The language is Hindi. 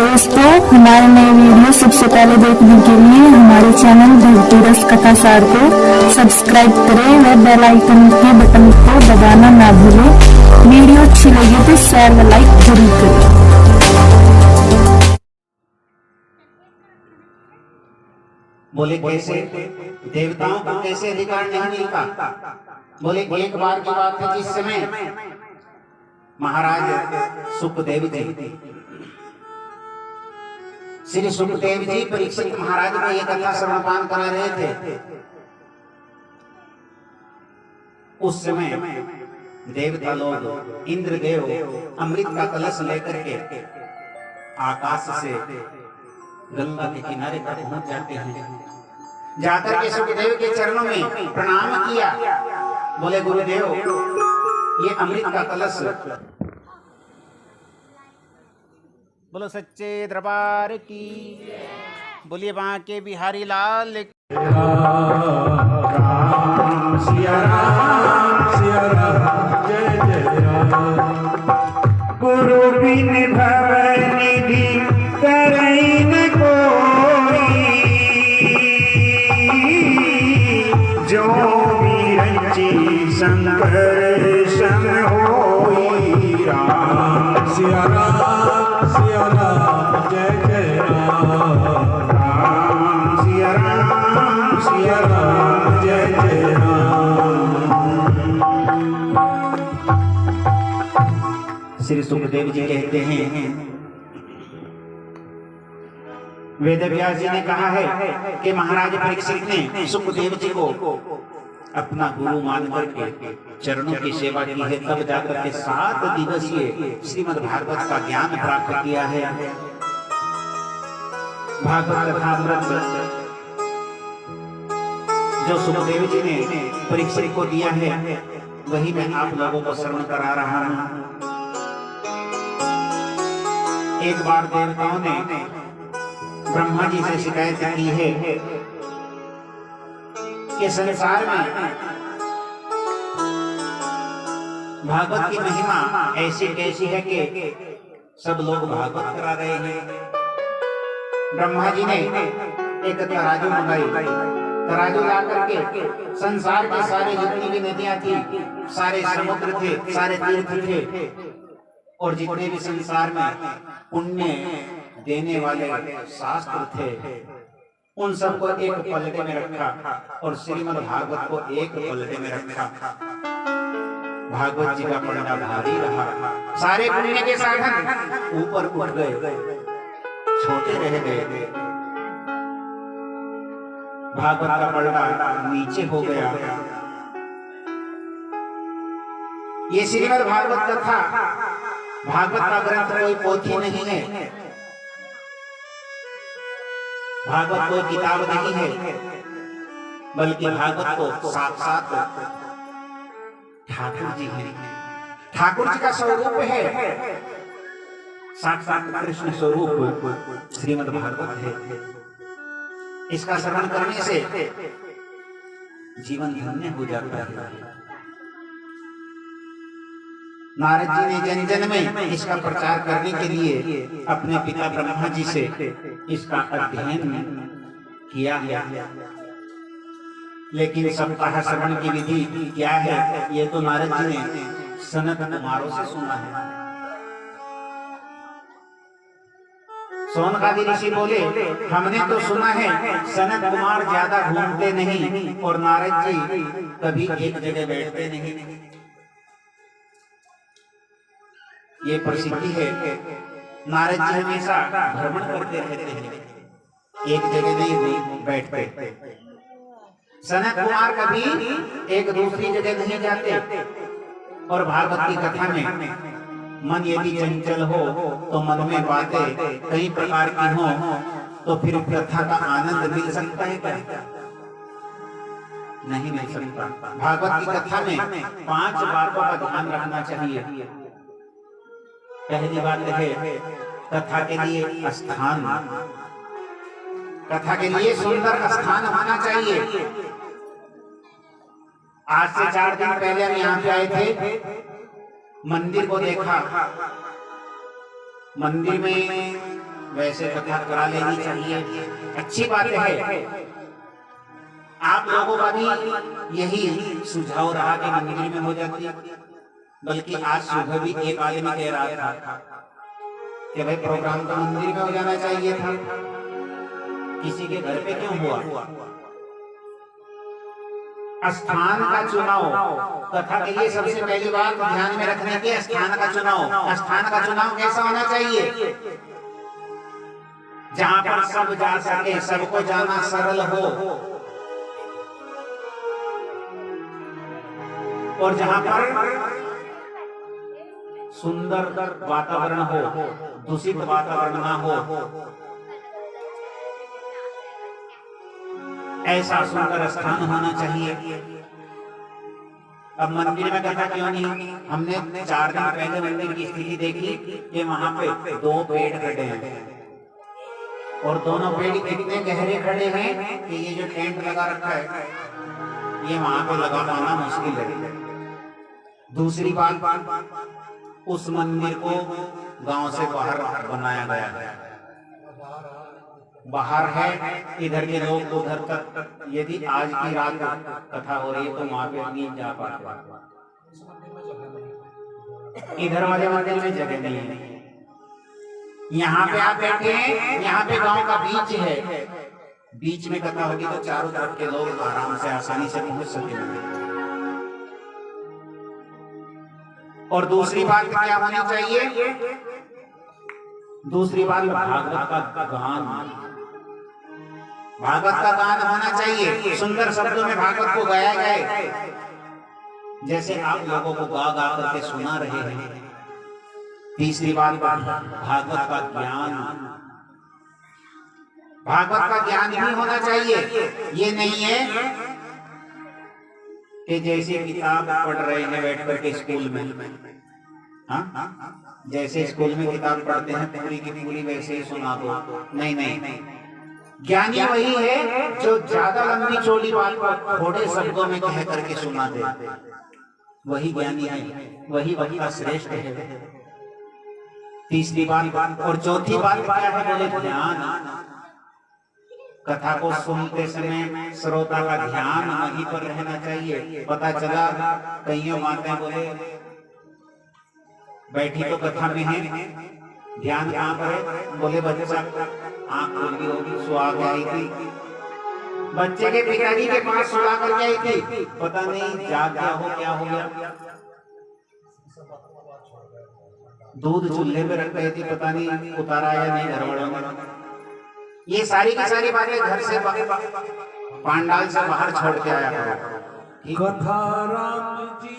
दोस्तों, हमारे नए वीडियो सबसे पहले देखने के लिए हमारे चैनल भक्ति रस कथा सार को सब्सक्राइब करें व बेल आइकन के बटन को दबाना ना भूलें। वीडियो अच्छी लगी तो शेयर व लाइक जरूर करें। बोले कैसे देवताओं को कैसे अधिकार नहीं मिलता। बोले एक बार की बात है जिस समय महाराज सुखदेव जी श्री सुखदेव जी परीक्षित महाराज को यह कथा श्रवणपान करा रहे थे। उस समय देवता लोग इंद्रदेव अमृत का कलश लेकर के आकाश से गंगा के किनारे तक पहुंच जाते हैं। जाकर के सुखदेव के चरणों में प्रणाम किया। बोले गुरुदेव, ये अमृत का कलश। बोलो सच्चे दरबार की। बोलिए बांके बिहारी लाल की। राम सिया राम जय जय राम। गुरु बिन भव निधि करई न कोई, जो भी रची शंकर सम होई। राम सिया राम जय जय राम। राम सिया राम जय जय राम। श्री सुखदेव जी कहते हैं, वेद व्यास जी ने कहा है कि महाराज परीक्षित ने सुखदेव जी को अपना गुरु मान करके चरणों की सेवा की है। तब जाकर के 7 दिवसीय श्रीमद् भागवत का ज्ञान प्राप्त किया है। भागवत कथा जो सुखदेव जी ने परीक्षित को दिया है, वही मैं आप लोगों को श्रवण करा रहा हूं। एक बार देवताओं ने ब्रह्मा जी से शिकायत की है कि संसार में भागवत की महिमा ऐसी कैसी है कि सब लोग भागवत करा रहे हैं। ब्रह्मा जी ने एक तराजू मंगाई। तराजू ला करके संसार के सारे जितनी भी नदियां थी, सारे समुद्र थे, सारे तीर्थ थे, और जितने भी संसार में पुण्य देने वाले शास्त्र थे, उन सबको एक पलटे में रखा और श्रीमद् भागवत को एक पलटे में रखा। भागवत जी का पलटा भारी रहा। सारे पुण्य के साधन ऊपर उठ गए, छोटे रह गए। भागवत का पलटा नीचे हो गया। ये श्रीमद् भागवत कथा, भागवत का ग्रंथ कोई पोथी नहीं है, भागवत कोई किताब नहीं है, बल्कि भागवत को साक्षात ठाकुर जी हैं। ठाकुर जी का स्वरूप है, साक्षात कृष्ण स्वरूप श्रीमद् भागवत है। इसका श्रवण करने से जीवन धन्य हो जाता है। नारद जी ने जन जन में इसका प्रचार करने के लिए अपने पिता ब्रह्मा जी से इसका अध्ययन किया है। लेकिन सप्ताह श्रवण की विधि क्या है, ये तो नारद जी ने सनत कुमारों से सुना है। सोनकादि ऋषि बोले, हमने तो सुना है सनत कुमार ज्यादा घूमते नहीं और नारद जी कभी एक जगह बैठते नहीं। ये प्रसिद्धि है, नारद जी हमेशा भ्रमण करते रहते हैं, एक जगह नहीं बैठते। सनत कुमार कभी एक दूसरी जगह नहीं जाते। और भागवत की कथा में मन यदि चंचल हो तो मन में बातें कई प्रकार की हो, तो फिर कथा का आनंद मिल सकता है क्या? नहीं मिल सकता। भागवत की कथा में 5 बातों का ध्यान रखना चाहिए। पहली बात है कथा के लिए स्थान, कथा के लिए सुंदर स्थान होना चाहिए। आज से 4 दिन पहले हम यहाँ पे आए थे, मंदिर को देखा। मंदिर में वैसे कथा करा लेनी चाहिए। अच्छी बात है। आप लोगों का भी यही सुझाव रहा कि मंदिर में हो जाती, बल्कि आज सुबह भी एक आदमी कह रहा था कि भाई प्रोग्राम तो मंदिर में हो जाना चाहिए था, किसी के घर पे क्यों हुआ। स्थान का चुनाव, कथा के लिए सबसे पहली बात ध्यान में रखने के स्थान का चुनाव। स्थान का चुनाव कैसा होना चाहिए? जहां पर सब जा सके, सबको जाना सरल हो, और जहां पर सुंदर वातावरण हो, दूषित वातावरण ना हो, ऐसा सुंदर स्थान होना चाहिए। अब मंदिर में कथा क्यों नहीं? हमने 4 दिन पहले मंदिर की स्थिति देखी कि वहां पे 2 पेड़ खड़े हैं, और दोनों पेड़ इतने गहरे खड़े हैं कि ये जो टेंट लगा रखा है ये वहां पे लगा पाना मुश्किल है। दूसरी बात, उस मंदिर को गांव से बाहर बनाया गया है, बाहर है, इधर के लोग उधर तक, यदि आज की रात कथा हो रही है तो वहां पे नहीं जा पाते, इधर वाले मंदिर में जगह नहीं है। यहाँ पे आप बैठे हैं, यहाँ पे गांव का बीच है, बीच में कथा होगी तो चारों तरफ के लोग आराम से आसानी से पहुंच सकेंगे। और दूसरी बात क्या होनी चाहिए? दूसरी बात भागवत का गान, भागवत का गान होना चाहिए। सुंदर शब्दों में भागवत को गाया जाए, जैसे आप लोगों को गा गा करके सुना रहे हैं। तीसरी बात, भागवत का ज्ञान, भागवत का ज्ञान भी होना चाहिए। ये नहीं है कि जैसे किताब पढ़ रहे हैं बैठ करके स्कूल में, हाँ, जैसे स्कूल में किताब पढ़ते हैं पूरी की पूरी वैसे ही सुना दो। नहीं नहीं, ज्ञानी वही है जो ज्यादा लंबी चौड़ी बात को थोड़े शब्दों में कह करके सुना दे, वही ज्ञानी है, वही वक्ता श्रेष्ठ है। तीसरी बात, और चौथी बात क्या है? बोले ध्यान। कथा को सुनते समय श्रोता का ध्यान वहीं पर रहना चाहिए। पता चला कईयों बातें बोले बैठी तो कथा में है, ध्यान कहाँ पर है? बोले बच्चा आंख खुली होगी, सुहा गई थी, बच्चे के पिताजी के पास सुला कर गई थी, पता नहीं जाग गया हो, क्या हो गया। दूध चूल्हे पे रख गई थी, पता नहीं उतारा या नहीं घर वालों ने। ये सारी की सारी बातें घर से पांडाल से बाहर छोड़ के आया करो। कथा राम जी